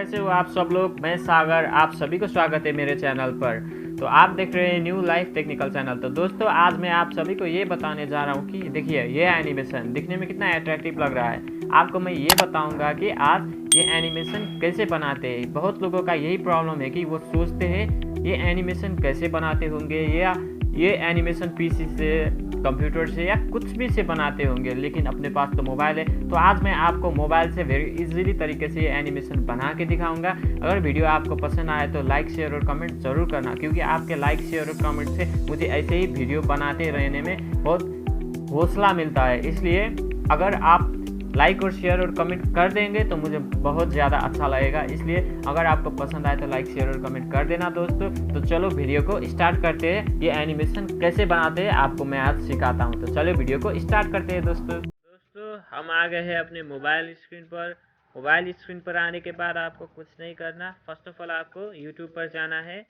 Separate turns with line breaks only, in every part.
कैसे हो आप सब लोग। मैं सागर, आप सभी को स्वागत है मेरे चैनल पर। तो आप देख रहे हैं न्यू लाइफ टेक्निकल चैनल। तो दोस्तों, आज मैं आप सभी को ये बताने जा रहा हूँ कि देखिए ये एनिमेशन दिखने में कितना अट्रैक्टिव लग रहा है। आपको मैं ये बताऊँगा कि आज ये एनिमेशन कैसे बनाते हैं। बहुत लोगों का यही प्रॉब्लम है कि वो सोचते हैं ये एनिमेशन कैसे बनाते होंगे, या ये एनिमेशन पीसी से, कंप्यूटर से या कुछ भी से बनाते होंगे, लेकिन अपने पास तो मोबाइल है। तो आज मैं आपको मोबाइल से वेरी इजीली तरीके से ये एनिमेशन बना के दिखाऊंगा। अगर वीडियो आपको पसंद आए तो लाइक शेयर और कमेंट ज़रूर करना, क्योंकि आपके लाइक शेयर और कमेंट से मुझे ऐसे ही वीडियो बनाते रहने में बहुत हौसला मिलता है। इसलिए अगर आप लाइक और शेयर और कमेंट कर देंगे तो मुझे बहुत ज़्यादा अच्छा लगेगा। इसलिए अगर आपको पसंद आए तो लाइक शेयर और कमेंट कर देना दोस्तों। तो चलो वीडियो को स्टार्ट करते हैं। ये एनिमेशन कैसे बनाते हैं आपको मैं आज सिखाता हूँ। तो चलो वीडियो को स्टार्ट करते हैं दोस्तों हम आ गए हैं अपने मोबाइल स्क्रीन पर। मोबाइल स्क्रीन पर आने के बाद आपको कुछ नहीं करना। फर्स्ट ऑफ ऑल आपको यूट्यूब पर जाना है।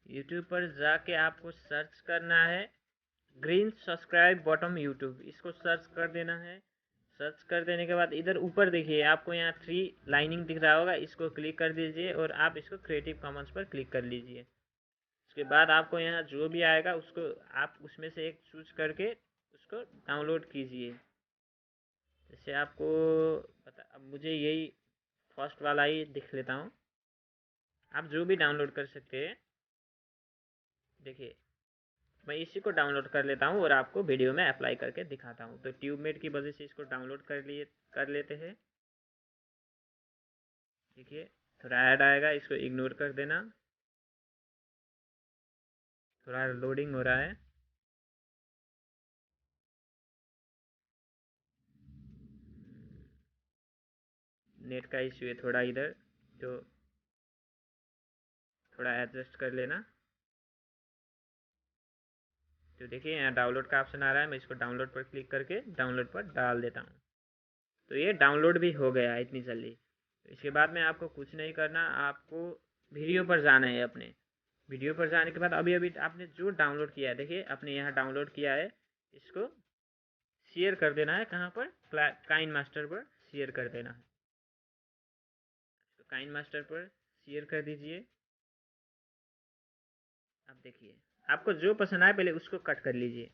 यूट्यूब पर जाके आपको सर्च करना है ग्रीन सब्सक्राइब बटन यूट्यूब, इसको सर्च कर देना है। सर्च कर देने के बाद इधर ऊपर देखिए आपको यहाँ 3 लाइनिंग दिख रहा होगा, इसको क्लिक कर दीजिए और आप इसको क्रिएटिव कॉमन्स पर क्लिक कर लीजिए। उसके बाद आपको यहाँ जो भी आएगा उसको आप उसमें से एक चूज करके उसको डाउनलोड कीजिए। जैसे आपको पता, अब मुझे यही फर्स्ट वाला ही दिख लेता हूँ। आप जो भी डाउनलोड कर सकते हैं। देखिए मैं इसी को डाउनलोड कर लेता हूँ और आपको वीडियो में अप्लाई करके दिखाता हूँ। तो ट्यूबमेट की वजह से इसको डाउनलोड कर लेते हैं। देखिए थोड़ा ऐड आएगा, इसको इग्नोर कर देना। थोड़ा लोडिंग हो रहा है। नेट का इश्यू है थोड़ा इधर, तो थोड़ा एडजस्ट कर लेना। तो देखिए यहाँ डाउनलोड का ऑप्शन आ रहा है, मैं इसको डाउनलोड पर क्लिक करके डाउनलोड पर डाल देता हूँ। तो ये डाउनलोड भी हो गया इतनी जल्दी। तो इसके बाद में आपको कुछ नहीं करना, आपको वीडियो पर जाना है। अपने वीडियो पर जाने के बाद अभी अभी आपने जो डाउनलोड किया है, देखिए आपने यहाँ डाउनलोड किया है, इसको शेयर कर देना है। कहाँ पर? काइन मास्टर पर शेयर कर देना है। तो काइन मास्टर पर शेयर कर दीजिए। अब देखिए आपको जो पसंद आए पहले उसको कट कर लीजिए।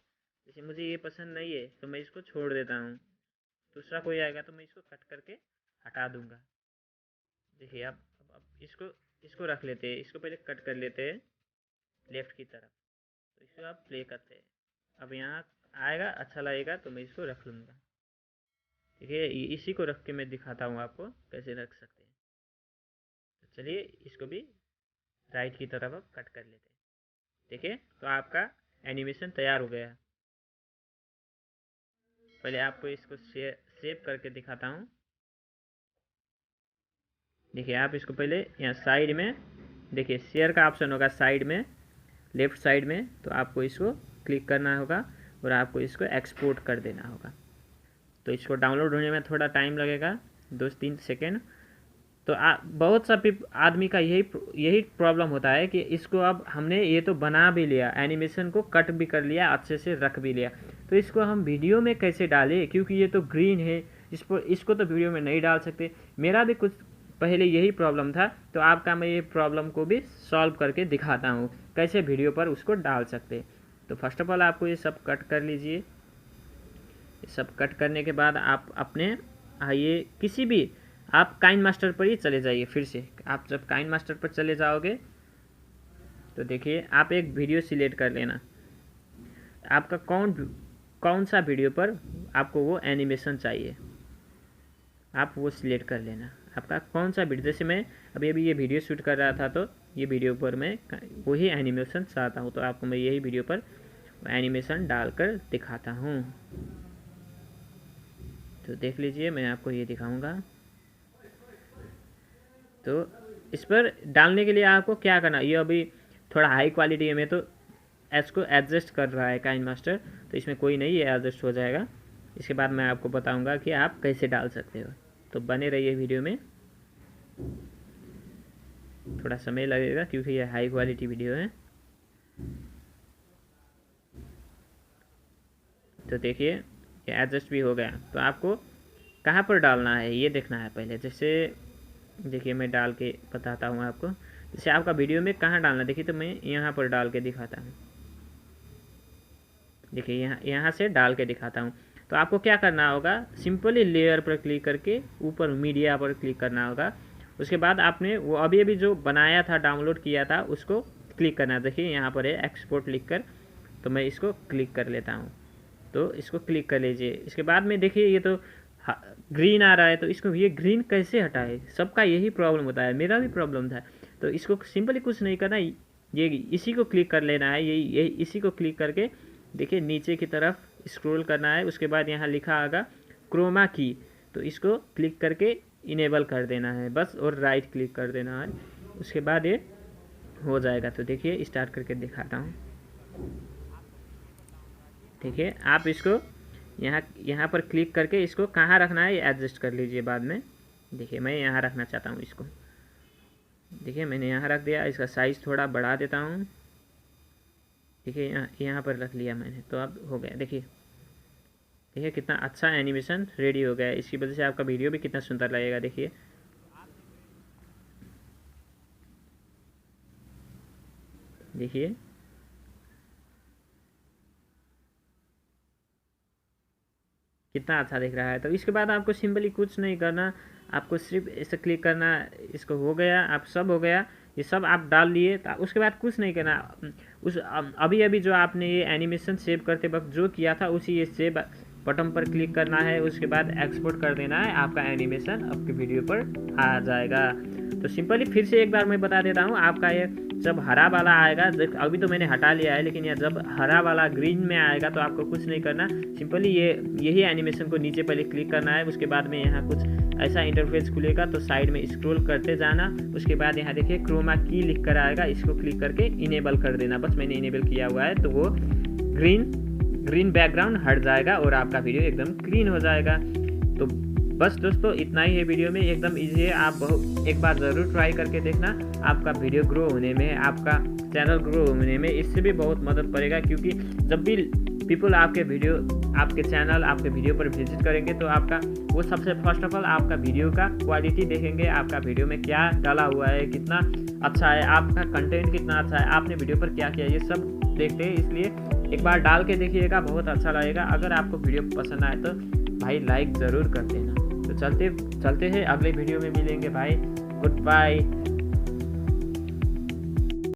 जैसे मुझे ये पसंद नहीं है तो मैं इसको छोड़ देता हूँ। दूसरा कोई आएगा तो मैं इसको कट करके हटा दूंगा। देखिए अब इसको इसको रख लेते हैं। इसको पहले कट कर लेते हैं लेफ्ट की तरफ। तो इसको आप प्ले करते हैं। अब यहाँ आएगा, अच्छा लगेगा तो मैं इसको रख लूँगा। देखिए इसी को रख के मैं दिखाता हूँ आपको कैसे रख सकते हैं। तो चलिए इसको भी राइट की तरफ अब कट कर लेते हैं। देखिए तो आपका एनिमेशन तैयार हो गया। पहले आपको इसको सेव करके दिखाता हूँ। देखिए आप इसको पहले यहाँ साइड में, देखिए शेयर का ऑप्शन होगा साइड में, लेफ्ट साइड में। तो आपको इसको क्लिक करना होगा और आपको इसको एक्सपोर्ट कर देना होगा। तो इसको डाउनलोड होने में थोड़ा टाइम लगेगा, 2-3 सेकेंड। तो बहुत सा आदमी का यही प्रॉब्लम होता है कि इसको अब हमने ये तो बना भी लिया, एनिमेशन को कट भी कर लिया, अच्छे से रख भी लिया, तो इसको हम वीडियो में कैसे डालें, क्योंकि ये तो ग्रीन है, इसको तो वीडियो में नहीं डाल सकते। मेरा भी कुछ पहले यही प्रॉब्लम था। तो आपका मैं ये प्रॉब्लम को भी सॉल्व करके दिखाता हूँ कैसे वीडियो पर उसको डाल सकते। तो फर्स्ट ऑफ ऑल आपको ये सब कट कर लीजिए। ये सब कट करने के बाद आप अपने आइए किसी भी, आप काइन मास्टर पर ही चले जाइए। फिर से आप जब काइन मास्टर पर चले जाओगे तो देखिए आप एक वीडियो सिलेक्ट कर लेना। आपका कौन सा वीडियो पर आपको वो एनिमेशन चाहिए, आप वो सिलेक्ट कर लेना। आपका कौन सा वीडियो, जैसे मैं अभी ये वीडियो शूट कर रहा था तो ये वीडियो पर मैं वही एनिमेशन चाहता हूँ। तो आपको मैं यही वीडियो पर एनिमेशन डालकर दिखाता हूँ। तो देख लीजिए मैं आपको ये दिखाऊंगा। तो इस पर डालने के लिए आपको क्या करना, ये अभी थोड़ा हाई क्वालिटी में तो इसको एडजस्ट कर रहा है काइन मास्टर, तो इसमें कोई नहीं, ये एडजस्ट हो जाएगा। इसके बाद मैं आपको बताऊंगा कि आप कैसे डाल सकते हो। तो बने रहिए वीडियो में, थोड़ा समय लगेगा क्योंकि ये हाई क्वालिटी वीडियो है। तो देखिए ये एडजस्ट भी हो गया। तो आपको कहाँ पर डालना है ये देखना है पहले। जैसे देखिए मैं डाल के बताता हूँ आपको, जैसे आपका वीडियो में कहाँ डालना, देखिए तो मैं यहाँ पर डाल के दिखाता हूँ। देखिए यहाँ से डाल के दिखाता हूँ। तो आपको क्या करना होगा, सिंपली लेयर पर क्लिक करके ऊपर मीडिया पर क्लिक करना होगा। उसके बाद आपने वो अभी अभी जो बनाया था, डाउनलोड किया था, उसको क्लिक करना है। देखिए यहाँ पर है एक्सपोर्ट लिख कर, तो मैं इसको क्लिक कर लेता हूँ। तो इसको क्लिक कर लीजिए। इसके बाद में देखिए ये तो ग्रीन आ रहा है, तो इसको ये ग्रीन कैसे हटाए, सबका यही प्रॉब्लम होता है, मेरा भी प्रॉब्लम था। तो इसको सिंपली कुछ नहीं करना, ये इसी को क्लिक कर लेना है, यही इसी को क्लिक करके देखिए नीचे की तरफ स्क्रॉल करना है। उसके बाद यहाँ लिखा आएगा क्रोमा की, तो इसको क्लिक करके इनेबल कर देना है बस, और राइट क्लिक कर देना है। उसके बाद ये हो जाएगा। तो देखिए स्टार्ट करके दिखाता हूँ। देखिए आप इसको यहाँ पर क्लिक करके इसको कहाँ रखना है ये एडजस्ट कर लीजिए बाद में। देखिए मैं यहाँ रखना चाहता हूँ इसको, देखिए मैंने यहाँ रख दिया। इसका साइज़ थोड़ा बढ़ा देता हूँ। देखिए यहाँ पर रख लिया मैंने, तो अब हो गया। देखिए कितना अच्छा एनिमेशन रेडी हो गया। इसकी वजह से आपका वीडियो भी कितना सुंदर लगेगा। देखिए कितना अच्छा दिख रहा है। तो इसके बाद आपको सिंपली कुछ नहीं करना, आपको सिर्फ इसे क्लिक करना। इसको हो गया, आप सब हो गया, ये सब आप डाल लिए। तो उसके बाद कुछ नहीं करना, उस अभी अभी जो आपने ये एनिमेशन सेव करते वक्त जो किया था, उसी ये सेव बटन पर क्लिक करना है। उसके बाद एक्सपोर्ट कर देना है, आपका एनिमेशन आपके वीडियो पर आ जाएगा। तो सिंपली फिर से एक बार मैं बता देता हूँ, आपका ये जब हरा वाला आएगा, अभी तो मैंने हटा लिया है, लेकिन यह जब हरा वाला ग्रीन में आएगा तो आपको कुछ नहीं करना, सिंपली यही एनिमेशन को नीचे पहले क्लिक करना है। उसके बाद में यहाँ कुछ ऐसा इंटरफेस खुलेगा, तो साइड में स्क्रॉल करते जाना। उसके बाद यहाँ देखिए क्रोमा की लिख कर आएगा, इसको क्लिक करके इनेबल कर देना। बस मैंने इनेबल किया हुआ है, तो वो ग्रीन बैकग्राउंड हट जाएगा और आपका वीडियो एकदम क्लीन हो जाएगा। तो बस दोस्तों इतना ही है वीडियो में, एकदम ईजी है। आप एक बार ज़रूर ट्राई करके देखना, आपका वीडियो ग्रो होने में, आपका चैनल ग्रो होने में इससे भी बहुत मदद पड़ेगा। क्योंकि जब भी पीपल आपके चैनल, आपके वीडियो पर विजिट करेंगे, तो आपका वो सबसे फर्स्ट ऑफ ऑल आपका वीडियो का क्वालिटी देखेंगे, आपका वीडियो में क्या डाला हुआ है, कितना अच्छा है, आपका कंटेंट कितना अच्छा है, आपने वीडियो पर क्या किया, ये सब देखते हैं। इसलिए एक बार डाल के देखिएगा, बहुत अच्छा लगेगा। अगर आपको वीडियो पसंद आए तो भाई लाइक ज़रूर कर देना। तो चलते हैं, अगले वीडियो में मिलेंगे भाई। Good bye.